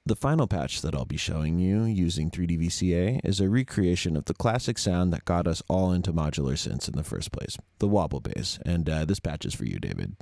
The final patch that I'll be showing you using 3D VCA is a recreation of the classic sound that got us all into modular synths in the first place, the wobble-bass, and this patch is for you, David.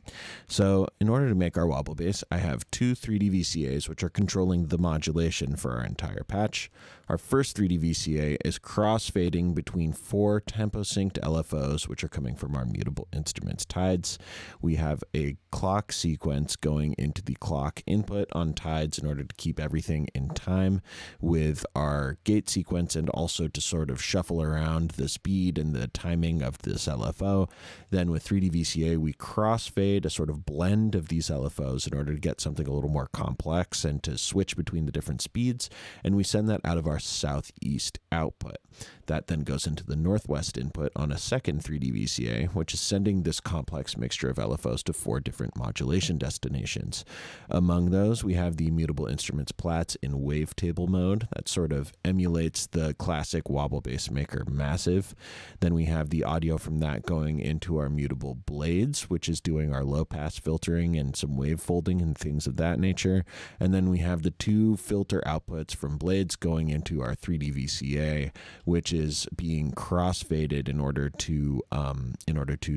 So in order to make our wobble-bass, I have two 3D VCAs which are controlling the modulation for our entire patch. Our first 3D VCA is crossfading between 4 tempo-synced LFOs, which are coming from our mutable instruments tides. We have a clock sequence going into the clock input on tides in order to keep everything in time with our gate sequence and also to sort of shuffle around the speed and the timing of this LFO. Then with 3D VCA, we crossfade, a sort of blend of these LFOs in order to get something a little more complex and to switch between the different speeds. And we send that out of our southeast output. That then goes into the northwest input on a second 3D VCA, which is sending this complex mixture of LFOs to 4 different modulation destinations. Among those, we have the mutable instruments plats in wavetable mode. That sort of emulates the classic wobble-bass maker massive. Then we have the audio from that going into our mutable blades, which is doing our low-pass filtering and some wave folding and things of that nature. And then we have the 2 filter outputs from blades going into our 3D VCA, which is being crossfaded in order to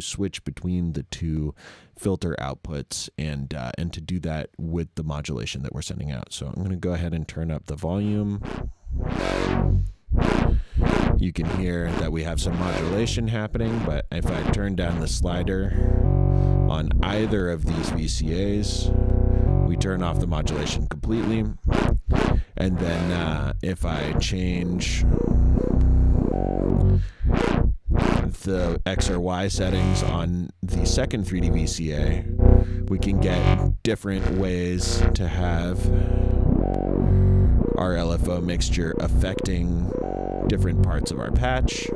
switch between the 2 filter outputs and to do that with the modulation that we're sending out. So I'm going to go ahead and turn up the volume. You can hear that we have some modulation happening, but if I turn down the slider on either of these VCAs, we turn off the modulation completely. And then if I change the X or Y settings on the second 3D VCA, we can get different ways to have our LFO mixture affecting different parts of our patch.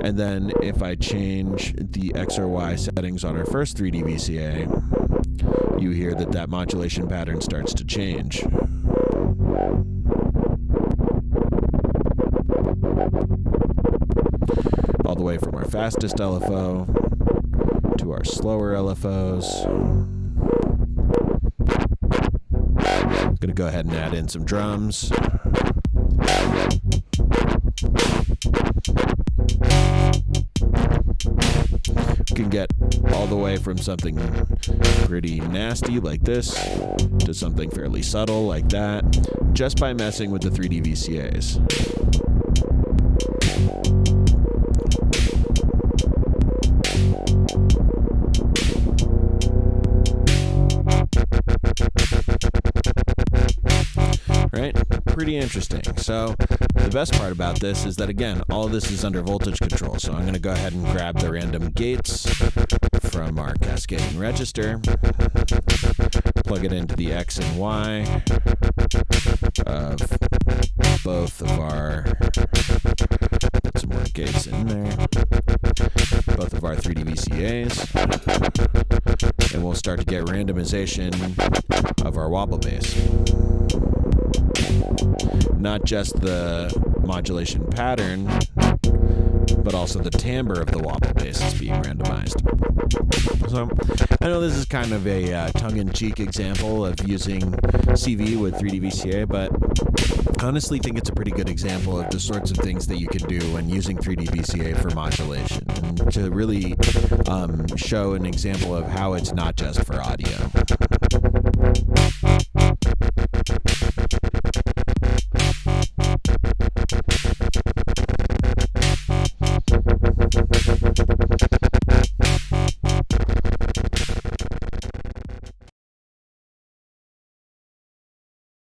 And then if I change the X or Y settings on our first 3D VCA, you hear that that modulation pattern starts to change. All the way from our fastest LFO to our slower LFOs. I'm going to go ahead and add in some drums. You can get all the way from something pretty nasty like this to something fairly subtle like that just by messing with the 3D VCAs. Right? Pretty interesting. So the best part about this is that, again, all of this is under voltage control. So I'm going to go ahead and grab the random gates from our cascading register, plug it into the X and Y of both of our, put some more gates in there, both of our 3D VCAs, and we'll start to get randomization of our wobble-bass. Not just the modulation pattern, but also the timbre of the wobble-bass is being randomized. So I know this is kind of a tongue-in-cheek example of using CV with 3D VCA, but I honestly think it's a pretty good example of the sorts of things that you can do when using 3D VCA for modulation, and to really show an example of how it's not just for audio.